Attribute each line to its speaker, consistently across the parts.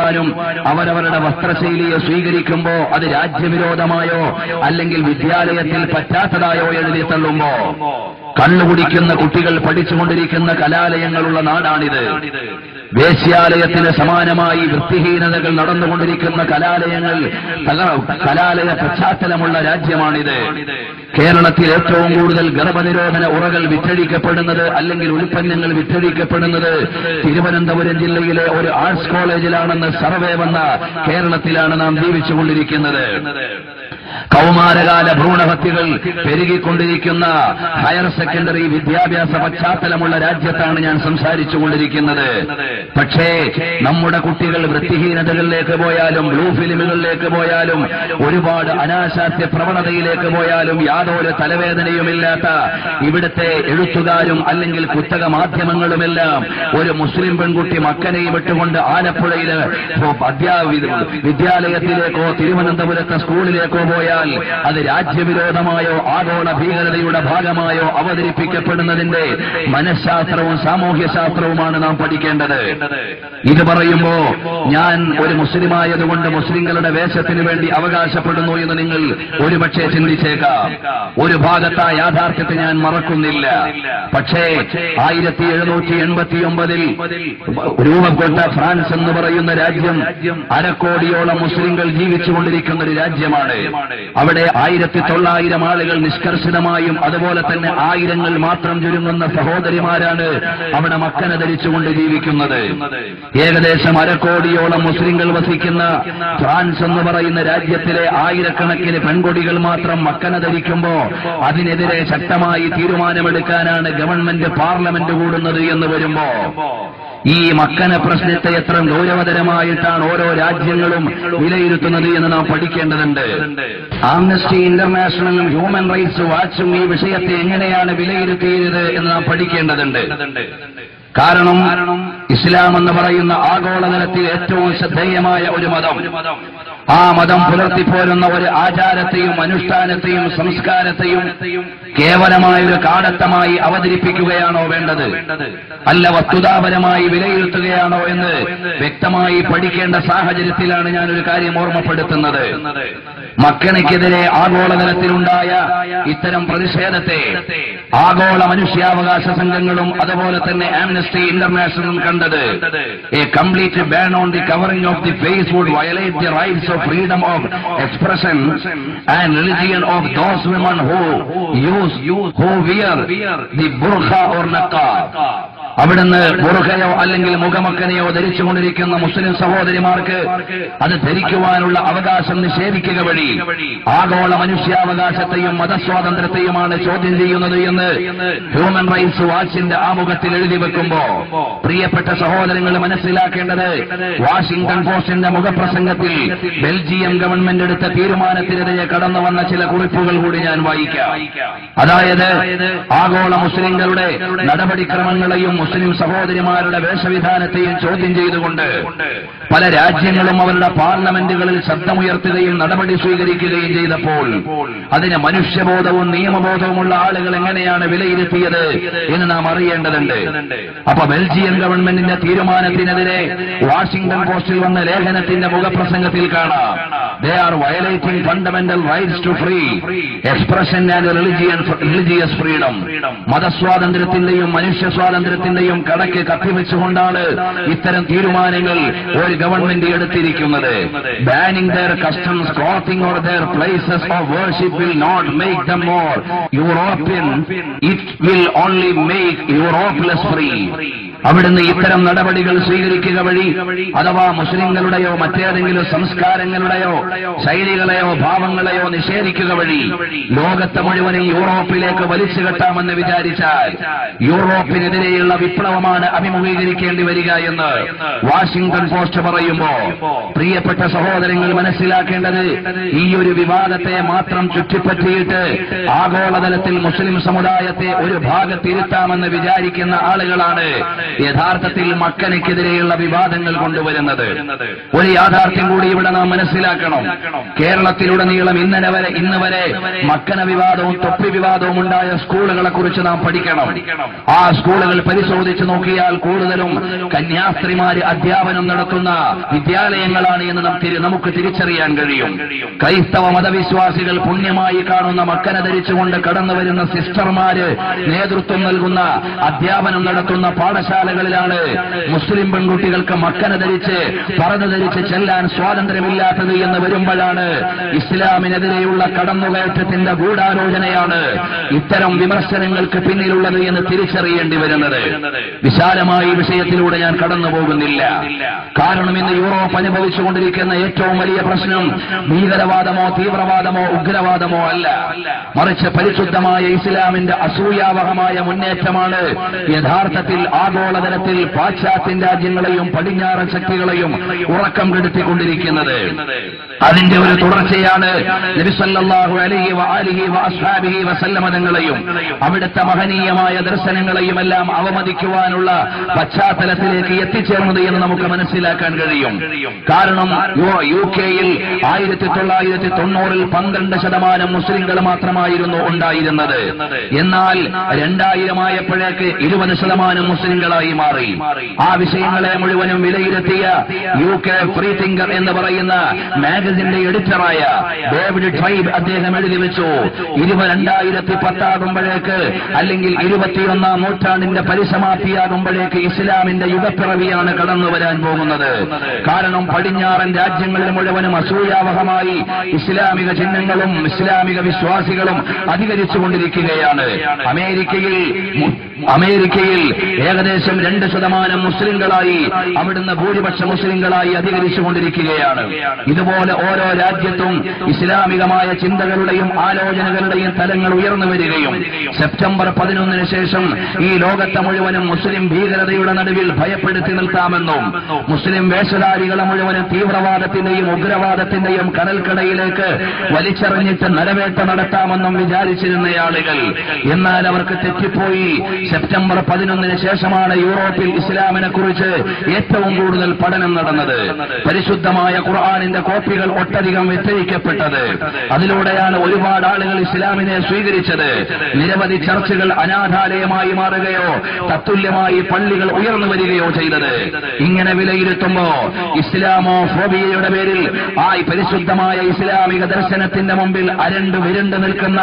Speaker 1: ചെയ്യുവാനും അവരവരുടെ വസ്ത്രശൈലിയെ സ്വീകരിക്കുമ്പോ അത് രാജ്യവിരോധമായോ അല്ലെങ്കിൽ വിദ്യാലയത്തിൽ പറ്റാത്തതായോ എഴുതി തള്ളുമ്പോ കള്ളുകുടിക്കുന്ന കുട്ടികൾ പഠിച്ചുകൊണ്ടിരിക്കുന്ന കലാലയങ്ങളുള്ള നാടാണിത്. വേശ്യാലയത്തിന് സമാനമായി വൃത്തിഹീനതകൾ നടന്നുകൊണ്ടിരിക്കുന്ന കലാലയ പശ്ചാത്തലമുള്ള രാജ്യമാണിത്. കേരളത്തിൽ ഏറ്റവും കൂടുതൽ ഗർഭനിരോധന ഉറകൾ വിറ്റഴിക്കപ്പെടുന്നത് അല്ലെങ്കിൽ ഉൽപ്പന്നങ്ങൾ വിറ്റഴിക്കപ്പെടുന്നത് തിരുവനന്തപുരം ജില്ലയിലെ ഒരു ആർട്സ് കോളേജിലാണെന്ന് സർവേ വന്ന കേരളത്തിലാണ് നാം ജീവിച്ചുകൊണ്ടിരിക്കുന്നത്. കൗമാരകാല ഭ്രൂണഹത്യകൾ പെരുകിക്കൊണ്ടിരിക്കുന്ന ഹയർ സെക്കൻഡറി വിദ്യാഭ്യാസ പശ്ചാത്തലമുള്ള രാജ്യത്താണ് ഞാൻ സംസാരിച്ചുകൊണ്ടിരിക്കുന്നത്. പക്ഷേ നമ്മുടെ കുട്ടികൾ വൃത്തിഹീനതകളിലേക്ക് പോയാലും ബ്ലൂ ഫിലിമുകളിലേക്ക് പോയാലും ഒരുപാട് അനാശാസ്യ പ്രവണതയിലേക്ക് പോയാലും യാതൊരു തലവേദനയുമില്ലാത്ത ഇവിടുത്തെ എഴുത്തുകാരും അല്ലെങ്കിൽ പുസ്തക മാധ്യമങ്ങളുമെല്ലാം ഒരു മുസ്ലിം പെൺകുട്ടി മക്കനെയും വിട്ടുകൊണ്ട് ആലപ്പുഴയില് വിദ്യാലയത്തിലേക്കോ തിരുവനന്തപുരത്തെ സ്കൂളിലേക്കോ പോയാൽ അത് രാജ്യവിരോധമായോ ആഗോള ഭീകരതയുടെ ഭാഗമായോ അവതരിപ്പിക്കപ്പെടുന്നതിന്റെ മനഃശാസ്ത്രവും സാമൂഹ്യശാസ്ത്രവുമാണ് നാം പഠിക്കേണ്ടത്. ഇത് പറയുമ്പോ ഞാൻ ഒരു മുസ്ലിമായതുകൊണ്ട് മുസ്ലിങ്ങളുടെ വേഷത്തിന് വേണ്ടി അവകാശപ്പെടുന്നു എന്ന് നിങ്ങൾ ഒരുപക്ഷെ ചിന്തിച്ചേക്കാം. ഒരു ഭാഗത്ത് യാഥാർത്ഥ്യത്തെ ഞാൻ മറക്കുന്നില്ല. പക്ഷേ 1789 രൂപപ്പെട്ട ഫ്രാൻസ് എന്ന് പറയുന്ന രാജ്യം 1/2 കോടിയോളം മുസ്ലിങ്ങൾ ജീവിച്ചുകൊണ്ടിരിക്കുന്ന ഒരു രാജ്യമാണ്. അവിടെ 1900 ആളുകൾ നിഷ്കർഷിതമായും അതുപോലെ തന്നെ ആയിരങ്ങൾ മാത്രം ചുരുങ്ങുന്ന സഹോദരിമാരാണ് അവിടെ മക്കന ധരിച്ചുകൊണ്ട് ജീവിക്കുന്നത്. ഏകദേശം 1/2 കോടിയോളം മുസ്ലിങ്ങൾ വസിക്കുന്ന ഫ്രാൻസ് എന്ന് പറയുന്ന രാജ്യത്തിലെ ആയിരക്കണക്കിന് പെൺകൊടികൾ മാത്രം മക്കന ധരിക്കുമ്പോ അതിനെതിരെ ശക്തമായി തീരുമാനമെടുക്കാനാണ് ഗവൺമെന്റ് പാർലമെന്റ് കൂടുന്നത് എന്ന് വരുമ്പോ ഈ മക്കന പ്രശ്നത്തെ എത്ര ഗൗരവതരമായിട്ടാണ് ഓരോ രാജ്യങ്ങളും വിലയിരുത്തുന്നത് എന്ന് നാം പഠിക്കേണ്ടതുണ്ട്. ആംനസ്റ്റി ഇന്റർനാഷണലും ഹ്യൂമൻ റൈറ്റ്സ് വാച്ചും ഈ വിഷയത്തെ എങ്ങനെയാണ് വിലയിരുത്തിയത് എന്ന് നാം പഠിക്കേണ്ടതുണ്ട്. കാരണം ഇസ്ലാം എന്ന് പറയുന്ന ആഗോളതലത്തിൽ ഏറ്റവും ശ്രദ്ധേയമായ ഒരു മതം, ആ മതം പുലർത്തിപ്പോരുന്ന ഒരു ആചാരത്തെയും അനുഷ്ഠാനത്തെയും സംസ്കാരത്തെയും കേവലമായ ഒരു കാടത്തമായി അവതരിപ്പിക്കുകയാണോ വേണ്ടത്, അല്ല വസ്തുതാപരമായി വിലയിരുത്തുകയാണോ എന്ന് വ്യക്തമായി പഠിക്കേണ്ട സാഹചര്യത്തിലാണ് ഞാനൊരു കാര്യം ഓർമ്മപ്പെടുത്തുന്നത്. മക്കനയ്ക്കെതിരെ ആഗോളതലത്തിലുണ്ടായ ഇത്തരം പ്രതിഷേധത്തെ ആഗോള മനുഷ്യാവകാശ സംഘങ്ങളും അതുപോലെ തന്നെ ആംനസ്റ്റി ഇന്റർനാഷണലും കണ്ടത് a complete ban on the covering of the face would violate the rights of freedom of expression and religion of those women who wear the burqa or niqab. അവിടുന്ന് ബുർഖയോ അല്ലെങ്കിൽ മുഖമക്കനെയോ ധരിച്ചുകൊണ്ടിരിക്കുന്ന മുസ്ലിം സഹോദരിമാർക്ക് അത് ധരിക്കുവാനുള്ള അവകാശം നിഷേധിക്കുക വഴി ആഗോള മനുഷ്യാവകാശത്തെയും മതസ്വാതന്ത്ര്യത്തെയുമാണ് ചോദ്യം ചെയ്യുന്നത് എന്ന് ഹ്യൂമൻ റൈറ്റ്സ് വാച്ചിന്റെ ആമുഖത്തിൽ എഴുതി വെക്കുമ്പോ പ്രിയപ്പെട്ട സഹോദരങ്ങൾ മനസ്സിലാക്കേണ്ടത് വാഷിംഗ്ടൺ പോസ്റ്റിന്റെ മുഖപ്രസംഗത്തിൽ ബെൽജിയം ഗവൺമെന്റ് എടുത്ത തീരുമാനത്തിനെതിരെ കടന്നു വന്ന ചില കുറിപ്പുകൾ കൂടി ഞാൻ വായിക്കാം. അതായത് ആഗോള മുസ്ലിങ്ങളുടെ നടപടിക്രമങ്ങളെയും മുസ്ലിം സഹോദരിമാരുടെ വേഷവിധാനത്തെയും ചോദ്യം ചെയ്തുകൊണ്ട് പല രാജ്യങ്ങളും അവരുടെ പാർലമെന്റുകളിൽ ശബ്ദമുയർത്തുകയും നടപടി സ്വീകരിക്കുകയും ചെയ്തപ്പോൾ അതിന് മനുഷ്യബോധവും നിയമബോധവുമുള്ള ആളുകൾ എങ്ങനെയാണ് വിലയിരുത്തിയത് എന്ന് നാം അറിയേണ്ടതുണ്ട്. അപ്പൊ ബെൽജിയൻ ഗവൺമെന്റിന്റെ തീരുമാനത്തിനെതിരെ വാഷിംഗ്ടൺ പോസ്റ്റിൽ വന്ന ലേഖനത്തിന്റെ മുഖപ്രസംഗത്തിൽ കാണാം, they are violating fundamental rights to free expression and religious freedom. മതസ്വാതന്ത്ര്യത്തിന്റെയും മനുഷ്യ സ്വാതന്ത്ര്യത്തിന്റെയും കടക്ക് കത്തിവെച്ചുകൊണ്ടാണ് ഇത്തരം തീരുമാനങ്ങൾ ഒരു ഗവൺമെന്റ് എടുത്തിരിക്കുന്നത്. Banning their customs, clothing or their places of worship will not make them more European, it will only make Europe less free. അവിടുന്ന് ഇത്തരം നടപടികൾ സ്വീകരിക്കുക വഴി അഥവാ മുസ്ലിങ്ങളുടെയോ മറ്റേതെങ്കിലും സംസ്കാരങ്ങളുടെയോ ശൈലികളെയോ ഭാവങ്ങളെയോ നിഷേധിക്കുക വഴി ലോകത്തെ മുഴുവനും യൂറോപ്പിലേക്ക് വലിച്ചു കെട്ടാമെന്ന് വിചാരിച്ചാൽ യൂറോപ്പിനെതിരെയുള്ള വിപ്ലവമാണ് അഭിമുഖീകരിക്കേണ്ടി വരിക എന്ന് വാഷിംഗ്ടൺ പോസ്റ്റ് പറയുമ്പോ പ്രിയപ്പെട്ട സഹോദരങ്ങൾ മനസ്സിലാക്കേണ്ടത് ഈ ഒരു വിവാദത്തെ മാത്രം ചുറ്റിപ്പറ്റിയിട്ട് ആഗോളതലത്തിൽ മുസ്ലിം സമുദായത്തെ ഒരു ഭാഗത്തിരുത്താമെന്ന് വിചാരിക്കുന്ന ആളുകളാണ് യഥാർത്ഥത്തിൽ മക്കനെതിരെയുള്ള വിവാദങ്ങൾ കൊണ്ടുവരുന്നത്. ഒരു യാഥാർത്ഥ്യം കൂടി ഇവിടെ നാം മനസ്സിലാക്കണം. കേരളത്തിലുടനീളം ഇന്ന് വരെ മക്കന വിവാദവും തൊപ്പി വിവാദവും ഉണ്ടായ സ്കൂളുകളെ കുറിച്ച് നാം പഠിക്കണം. ആ സ്കൂളുകൾ പരിശോധിച്ച് നോക്കിയാൽ കൂടുതലും കന്യാസ്ത്രീമാര് അധ്യാപനം നടത്തുന്ന വിദ്യാലയങ്ങളാണ് എന്ന് നമുക്ക് തിരിച്ചറിയാൻ കഴിയും. ക്രൈസ്തവ മതവിശ്വാസികൾ പുണ്യമായി കാണുന്ന മക്കന ധരിച്ചുകൊണ്ട് കടന്നുവരുന്ന സിസ്റ്റർമാര് നേതൃത്വം നൽകുന്ന അധ്യാപനം നടത്തുന്ന പാഠശാലകളിലാണ് മുസ്ലിം പെൺകുട്ടികൾക്ക് മക്കന ധരിച്ച് പറന്ന് ധരിച്ച് ചെല്ലാൻ സ്വാതന്ത്ര്യമില്ലാത്തത് എന്ന് വരുമ്പോഴാണ് ഇസ്ലാമിനെതിരെയുള്ള കടന്നുകയറ്റത്തിന്റെ ഗൂഢാലോചനയാണ് ഇത്തരം വിമർശനങ്ങൾക്ക് പിന്നിലുള്ളത് എന്ന് തിരിച്ചറിയേണ്ടി വരുന്നത്. വിശാലമായി വിഷയത്തിലൂടെ ഞാൻ കടന്നു പോകുന്നില്ല. കാരണം ഇന്ന് യൂറോപ്പ് അനുഭവിച്ചുകൊണ്ടിരിക്കുന്ന ഏറ്റവും വലിയ പ്രശ്നം ഭീകരവാദമോ തീവ്രവാദമോ ഉഗ്രവാദമോ അല്ല, മറിച്ച് പരിശുദ്ധമായ ഇസ്ലാമിന്റെ അസൂയാവഹമായ മുന്നേറ്റമാണ് യഥാർത്ഥത്തിൽ ആഗോളതലത്തിൽ പാശ്ചാത്യ രാജ്യങ്ങളെയും പടിഞ്ഞാറൻ ശക്തികളെയും ഉറക്കം കെടുത്തിക്കൊണ്ടിരിക്കുന്നത്. അതിന്റെ ഒരു തുടർച്ചയാണ് നബി സല്ലല്ലാഹു അലൈഹി വആലിഹി വഅസ്ഹാബിഹി വസല്ലമ തങ്ങളെയും അവിടുത്തെ മഹനീയമായ ദർശനങ്ങളെയും എല്ലാം അവമതിക്കുവാനുള്ള പശ്ചാത്തലത്തിലേക്ക് എത്തിച്ചേർന്നത് എന്ന് നമുക്ക് മനസ്സിലാക്കാൻ കഴിയും. കാരണം UK-ൽ 1990-ൽ 12% മുസ്ലിങ്ങൾ മാത്രമായിരുന്നു ഉണ്ടായിരുന്നത്. എന്നാൽ 2000 ആയപ്പോഴേക്ക് 20% മുസ്ലിങ്ങളായി മാറി. ആ വിഷയങ്ങളെ മുഴുവനും വിലയിരുത്തിയ UK ഫ്രീ തിങ്കർ എന്ന് പറയുന്ന മാഗസിന്റെ എഡിറ്ററായ ഡേവിഡ് ട്രൈബ് അദ്ദേഹം എഴുതി വെച്ചു, 2010 ആകുമ്പോഴേക്ക് അല്ലെങ്കിൽ 21ാം നൂറ്റാണ്ടിന്റെ പരിസമാപ്തിയാകുമ്പോഴേക്ക് ഇസ്ലാമിന്റെ യുഗപ്പിറവിയാണ് കടന്നു വരാൻ പോകുന്നത്. കാരണം പടിഞ്ഞാറൻ രാജ്യങ്ങളിൽ മുഴുവനും അസൂയാവഹമായി ഇസ്ലാമിക ചിഹ്നങ്ങളും ഇസ്ലാമിക വിശ്വാസികളും അധികരിച്ചുകൊണ്ടിരിക്കുകയാണ്. അമേരിക്കയിൽ ഏകദേശം 2% മുസ്ലിങ്ങളായി അവിടുന്ന് ഭൂരിപക്ഷ മുസ്ലിങ്ങളായി അധികരിച്ചുകൊണ്ടിരിക്കുകയാണ്. ഇതുപോലെ ഓരോ രാജ്യത്തും ഇസ്ലാമികമായ ചിന്തകളുടെയും ആലോചനകളുടെയും തലങ്ങൾ ഉയർന്നു വരികയും സെപ്റ്റംബർ 11 ശേഷം ഈ ലോകത്തെ മുഴുവനും മുസ്ലിം ഭീകരതയുടെ നടുവിൽ ഭയപ്പെടുത്തി നിർത്താമെന്നും മുസ്ലിം വേഷധാരികളെ മുഴുവനും തീവ്രവാദത്തിന്റെയും ഉഗ്രവാദത്തിന്റെയും കനൽക്കടയിലേക്ക് വലിച്ചെറിഞ്ഞിട്ട് നരവേട്ട നടത്താമെന്നും വിചാരിച്ചിരുന്ന ആളുകൾ, എന്നാൽ അവർക്ക് തെറ്റിപ്പോയി. സെപ്റ്റംബർ 11 ശേഷമാണ് യൂറോപ്പിൽ ഇസ്ലാമിനെ കുറിച്ച് ഏറ്റവും കൂടുതൽ പഠനം നടന്നത്. പരിശുദ്ധമായ ഖുർആനിന്റെ കോപ്പികൾ ഒട്ടധികം വിറ്റഴിക്കപ്പെട്ടത്. അതിലൂടെയാണ് ഒരുപാട് ആളുകൾ ഇസ്ലാമിനെ സ്വീകരിച്ചത്. നിരവധി ചർച്ചുകൾ അനാഥാലയമായി മാറുകയോ തത്തുല്യമായി പള്ളികൾ ഉയർന്നു വരികയോ ചെയ്തത്. ഇങ്ങനെ വിലയിരുത്തുമ്പോ ഇസ്ലാമോഫോബിയയുടെ പേരിൽ പരിശുദ്ധമായ ഇസ്ലാമിക ദർശനത്തിന്റെ മുമ്പിൽ വിരണ്ടു നിൽക്കുന്ന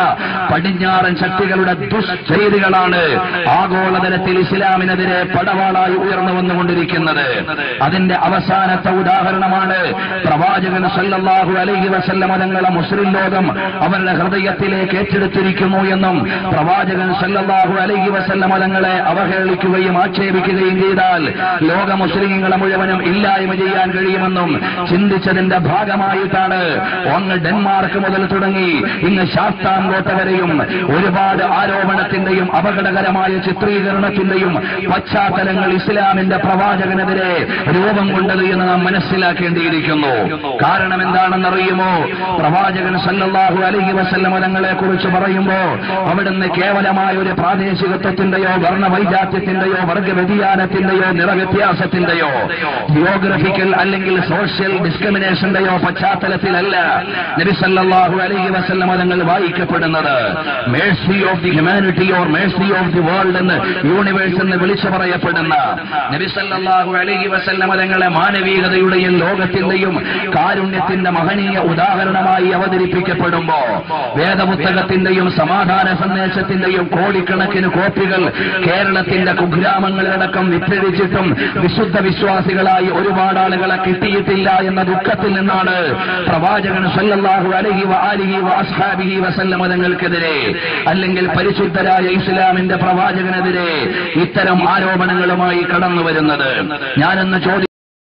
Speaker 1: പടിഞ്ഞാറൻ ശക്തികളുടെ ദുഷ്ചെയ്തികളാണ് ആഗോളതലത്തിൽ ഇസ്ലാമിനെതിരെ പടവാളായി ഉയർന്നു വന്നുകൊണ്ടിരിക്കുന്നത്. അതിന്റെ അവസാനത്തെ ഉദാഹരണമാണ് പ്രവാചകൻ സല്ലല്ലാഹു അലൈഹി വസല്ലമ തങ്ങളെ മുസ്ലിം ലോകം അവരുടെ ഹൃദയത്തിലേക്ക് ഏറ്റെടുത്തിരിക്കുന്നു എന്നും പ്രവാചകൻ സല്ലല്ലാഹു അലൈഹി വസല്ലമ തങ്ങളെ അവഹേളിക്കുകയും ആക്ഷേപിക്കുകയും ചെയ്താൽ ലോക മുസ്ലിങ്ങളെ മുഴുവനും ഇല്ലായ്മ ചെയ്യാൻ കഴിയുമെന്നും ചിന്തിച്ചതിന്റെ ഭാഗമായിട്ടാണ് അങ്ങ് ഡെൻമാർക്ക് മുതൽ തുടങ്ങി ഇന്ന് ശാസ്താംകോട്ട വരെയും ഒരുപാട് ആരോപണത്തിന്റെയും അപകടകരമായ ചിത്രീകരണത്തിന്റെയും പശ്ചാത്തലങ്ങൾ ഇസ്ലാമിന്റെ പ്രവാചകനെതിരെ രൂപം കൊണ്ടത് എന്ന് നാം മനസ്സിലാക്കേണ്ടിയിരിക്കുന്നു. കാരണം എന്താണെന്നറിയുമോ? പ്രവാചകൻ സല്ലല്ലാഹു അലൈഹി വസല്ലമ തങ്ങളെ കുറിച്ച് പറയുമ്പോ അവിടുന്ന് കേവലമായ ഒരു പ്രാദേശികത്വത്തിന്റെയോ വർണ്ണവൈജാത്യത്തിന്റെയോ വർഗവ്യതിയാനത്തിന്റെയോ നിറവ്യത്യാസത്തിന്റെയോ ജിയോഗ്രഫിക്കൽ അല്ലെങ്കിൽ സോഷ്യൽ ഡിസ്ക്രിമിനേഷന്റെയോ പശ്ചാത്തലത്തിലല്ല നബി സല്ലല്ലാഹു അലൈഹി വസല്ലമ തങ്ങൾ വായിക്കപ്പെടുന്നത്. Mercy of the humanity or mercy of the world എന്ന് യൂണിവേഴ്സ് എന്ന് വിളിച്ചു പറയപ്പെടുന്ന നബി സല്ലല്ലാഹു അലൈഹി വസല്ലമ തങ്ങളെ മാനവികതയുടെയും ലോകത്തിന്റെയും കാരുണ്യത്തിന്റെ മഹനീയ ഉദാഹരണമായി അവതരിപ്പിക്കപ്പെടുമ്പോ വേദപുസ്തകത്തിന്റെയും സമാധാന സന്ദേശത്തിന്റെയും കോടിക്കണക്കിന് കോപ്പികൾ കേരളത്തിന്റെ കുഗ്രാമങ്ങളിലടക്കം വിറ്റഴിച്ചിട്ടും വിശുദ്ധ വിശ്വാസികളായി ഒരുപാട് ആളുകളെ കിട്ടിയിട്ടില്ല എന്ന ദുഃഖത്തിൽ നിന്നാണ് പ്രവാചകൻ സല്ലല്ലാഹു അലൈഹി വആലിഹി വഅസ്ഹാബിഹി വസല്ലമ തങ്ങൾക്കെതിരെ അല്ലെങ്കിൽ പരിശുദ്ധരായ ഇസ്ലാമിന്റെ പ്രവാചകനെതിരെ ഇത്തരം ആരോപണങ്ങളുമായി കടന്നു വരുന്നത്. ഞാനെന്ന്